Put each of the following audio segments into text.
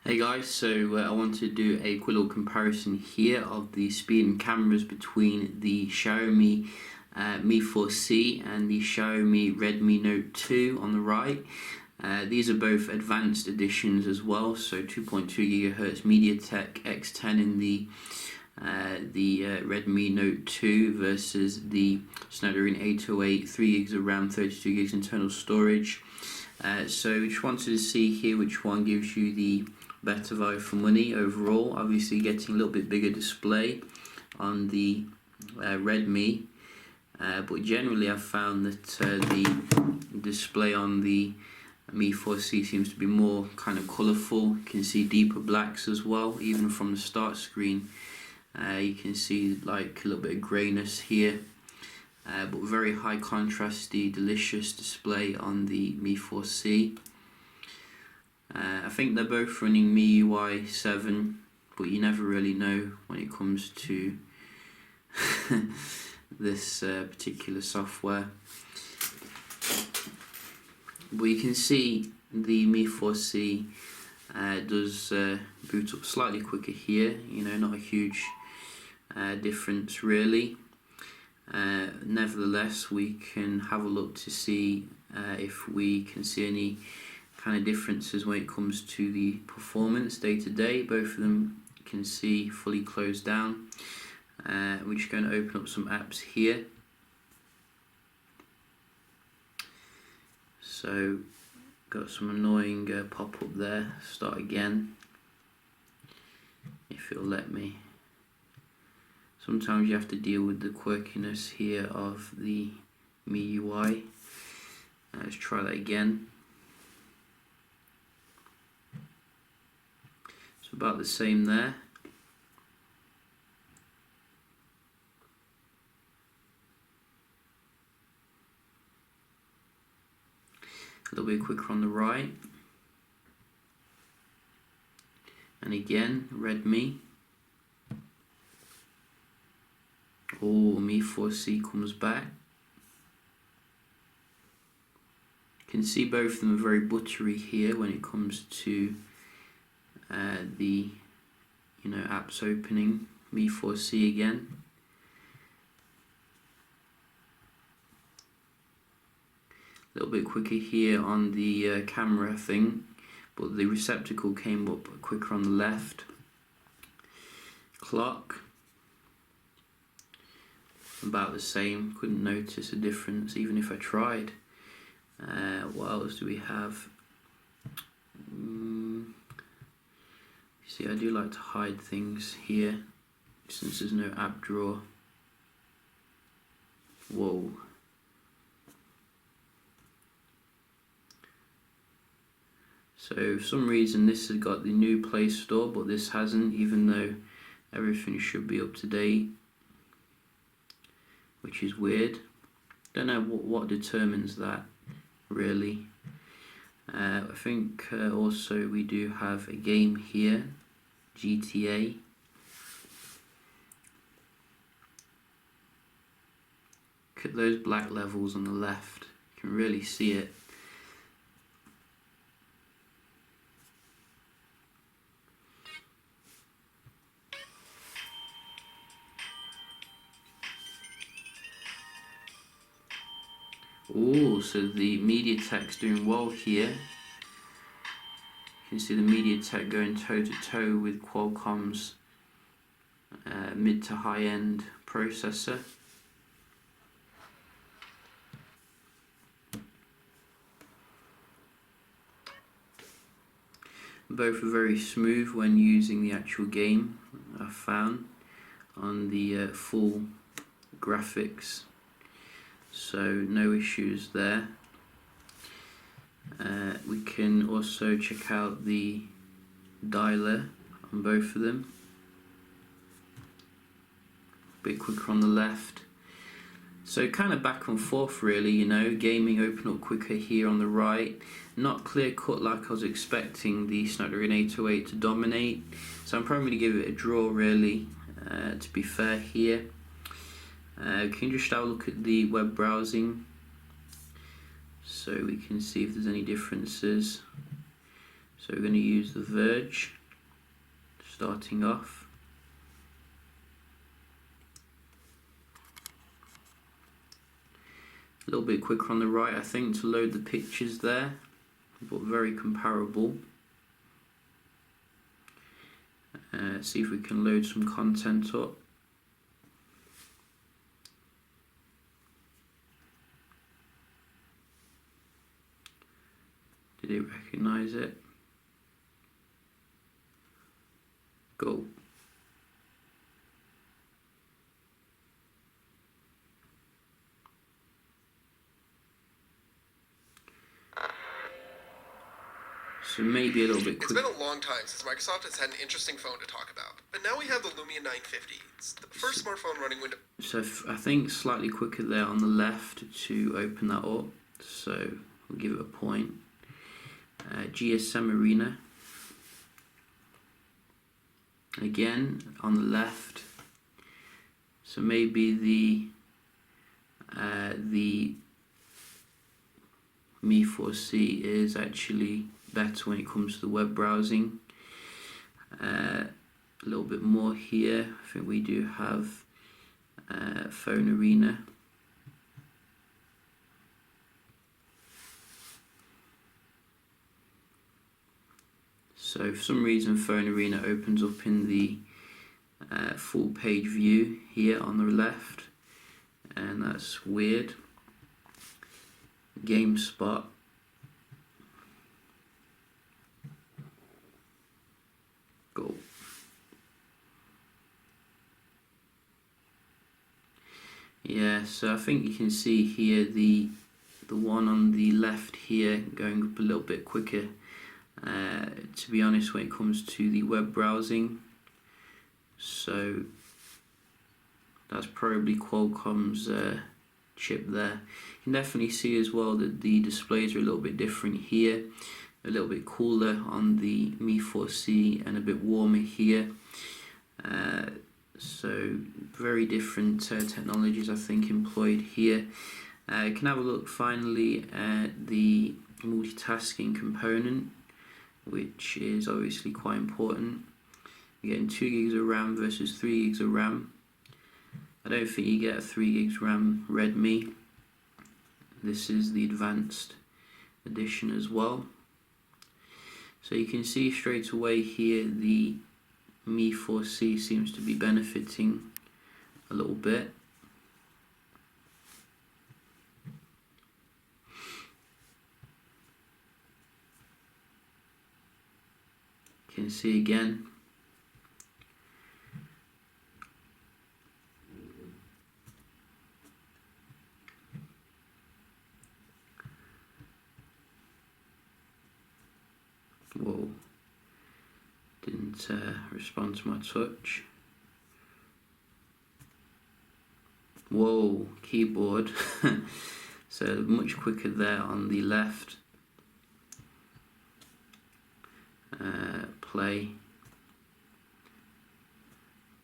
Hey guys, so I want to do a quick little comparison here of the speed and cameras between the Xiaomi Mi4c and the Xiaomi Redmi Note 2 on the right. These are both advanced editions as well, so 2.2 GHz MediaTek X10 in the Redmi Note 2 versus the Snapdragon 808, 3 GB of RAM, 32 GB internal storage. So we just wanted to see here which one gives you the better value for money overall. Obviously getting a little bit bigger display on the Redmi, but generally I've found that the display on the Mi4c seems to be more kind of colourful. You can see deeper blacks as well, even from the start screen. You can see like a little bit of greyness here, but very high contrasty, delicious display on the Mi4c. I think they're both running MIUI 7, but you never really know when it comes to this particular software. But you can see the Mi4c does boot up slightly quicker here, not a huge difference really. Nevertheless, we can have a look to see if we can see any kind of differences when it comes to the performance day to day. Both of them can see fully closed down. We're just going to open up some apps here. So got some annoying pop-up there. Start again if it'll let me. Sometimes you have to deal with the quirkiness here of the MIUI. Let's try that again. It's about the same there. A little bit quicker on the right. And again, Redmi. Oh, Mi4c comes back. You can see both of them are very buttery here when it comes to the apps opening. Mi4c again. A little bit quicker here on the camera thing, but the receptacle came up quicker on the left. Clock, about the same, couldn't notice a difference even if I tried. What else do we have? See, I do like to hide things here since there's no app drawer. Whoa. So for some reason this has got the new Play Store, but this hasn't, even though everything should be up to date, which is weird. Don't know what determines that really. I think also we do have a game here, GTA. Look at those black levels on the left, you can really see it. Oh, so the MediaTek's doing well here. You can see the MediaTek going toe to toe with Qualcomm's mid to high end processor. Both are very smooth when using the actual game, I found, on the full graphics. So no issues there. We can also check out the dialer on both of them. A bit quicker on the left. So kind of back and forth really, gaming open up quicker here on the right. Not clear cut like I was expecting the Snapdragon 808 to dominate. So I'm probably going to give it a draw really, to be fair here. Can you just have a look at the web browsing so we can see if there's any differences. So we're going to use the Verge starting off. A little bit quicker on the right, I think, to load the pictures there, but very comparable. See if we can load some content up. Did it recognize it? Go. So maybe a little bit quick. It's been a long time since Microsoft has had an interesting phone to talk about, but now we have the Lumia 950. It's the first smartphone running Windows. So I think slightly quicker there on the left to open that up. So we'll give it a point. GSM Arena. Again on the left. So maybe the Mi4c is actually better when it comes to the web browsing. A little bit more here. I think we do have Phone Arena. So for some reason Phone Arena opens up in the full page view here on the left, and that's weird. GameSpot. Go. Yeah, so I think you can see here the one on the left here going up a little bit quicker. To be honest, when it comes to the web browsing, so that's probably Qualcomm's chip there. You can definitely see as well that the displays are a little bit different here, a little bit cooler on the Mi4c and a bit warmer here. So very different technologies I think employed here. You can have a look finally at the multitasking component, which is obviously quite important. You're getting 2 gigs of RAM versus 3 gigs of RAM. I don't think you get a 3 gigs RAM Redmi. This is the advanced edition as well. So you can see straight away here the Mi4c seems to be benefiting a little bit. You can see again. Whoa, didn't respond to my touch. Whoa, keyboard. So much quicker there on the left. Play.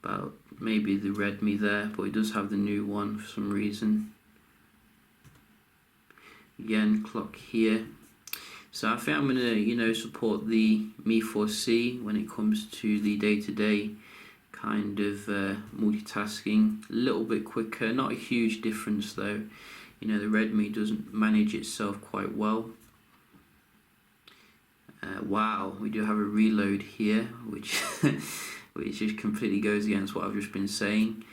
About maybe the Redmi there, but it does have the new one for some reason. Again, clock here. So I think I'm gonna, support the Mi4c when it comes to the day-to-day kind of multitasking. A little bit quicker, not a huge difference though. The Redmi doesn't manage itself quite well. Wow, we do have a reload here, which which just completely goes against what I've just been saying.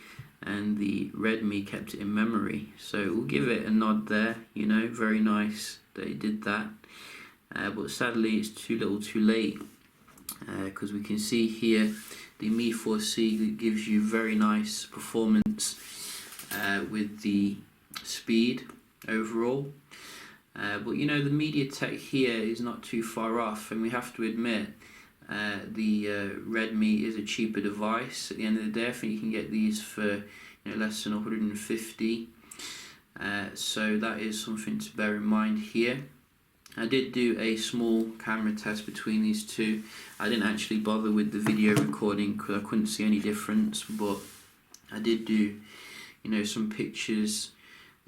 And the Redmi kept it in memory, so we'll give it a nod there. Very nice that it did that. But sadly it's too little too late, because we can see here the Mi4c gives you very nice performance with the speed overall. But the MediaTek here is not too far off, and we have to admit the Redmi is a cheaper device. At the end of the day, I think you can get these for less than 150. So that is something to bear in mind here. I did do a small camera test between these two. I didn't actually bother with the video recording because I couldn't see any difference, but I did do some pictures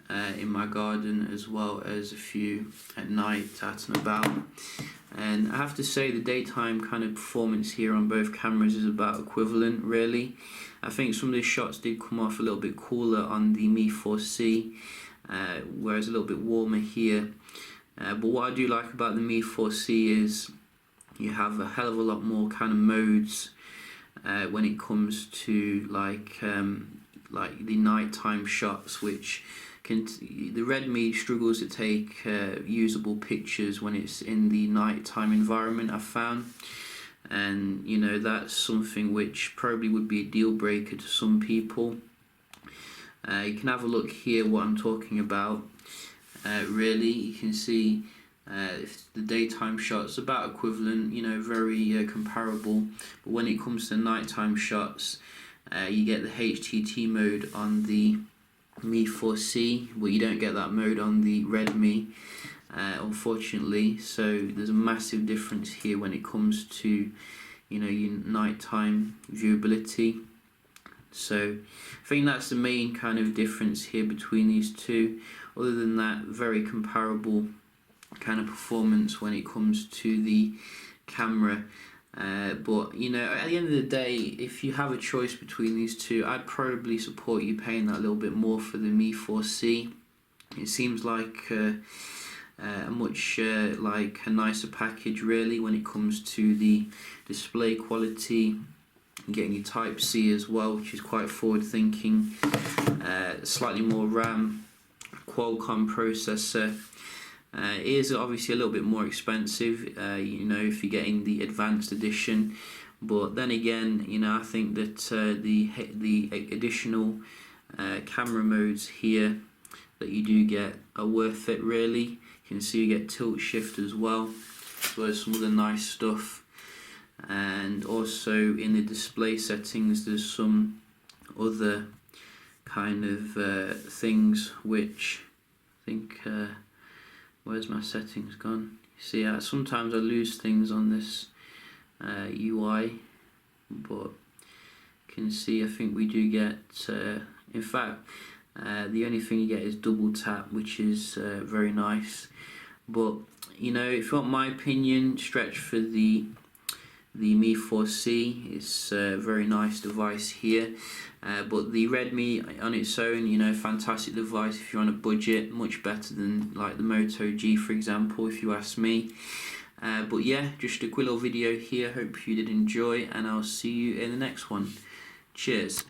in my garden, as well as a few at night out and about. And I have to say the daytime kind of performance here on both cameras is about equivalent, really. I think some of the shots did come off a little bit cooler on the Mi4c, whereas a little bit warmer here. But what I do like about the Mi4c is you have a hell of a lot more kind of modes when it comes to like the nighttime shots, which the Redmi struggles to take usable pictures when it's in the nighttime environment, I've found. And you know, that's something which probably would be a deal breaker to some people. You can have a look here what I'm talking about. Really, you can see the daytime shots about equivalent, you know, very comparable. But when it comes to nighttime shots, you get the HTT mode on the Mi4c, but you don't get that mode on the Redmi, unfortunately. So there's a massive difference here when it comes to, you know, your nighttime viewability. So I think that's the main kind of difference here between these two. Other than that, very comparable kind of performance when it comes to the camera. But you know, at the end of the day, if you have a choice between these two, I'd probably support you paying that little bit more for the Mi4c. It seems like a much like a nicer package, really, when it comes to the display quality. Getting your Type-C as well, which is quite forward thinking. Slightly more RAM, Qualcomm processor. It is obviously a little bit more expensive, you know, if you're getting the advanced edition. But then again, you know, I think that the additional camera modes here that you do get are worth it, really. You can see you get tilt shift as well as some other nice stuff. And also in the display settings, there's some other kind of things which I think. Where's my settings gone? See, sometimes I lose things on this UI, but you can see I think we do get, in fact, the only thing you get is double tap, which is very nice. But you know, if you want my opinion, stretch for the Mi4c. It's a very nice device here. But the Redmi on its own, you know, fantastic device if you're on a budget, much better than like the Moto G, for example, if you ask me. But yeah, just a quick little video here. Hope you did enjoy, and I'll see you in the next one. Cheers.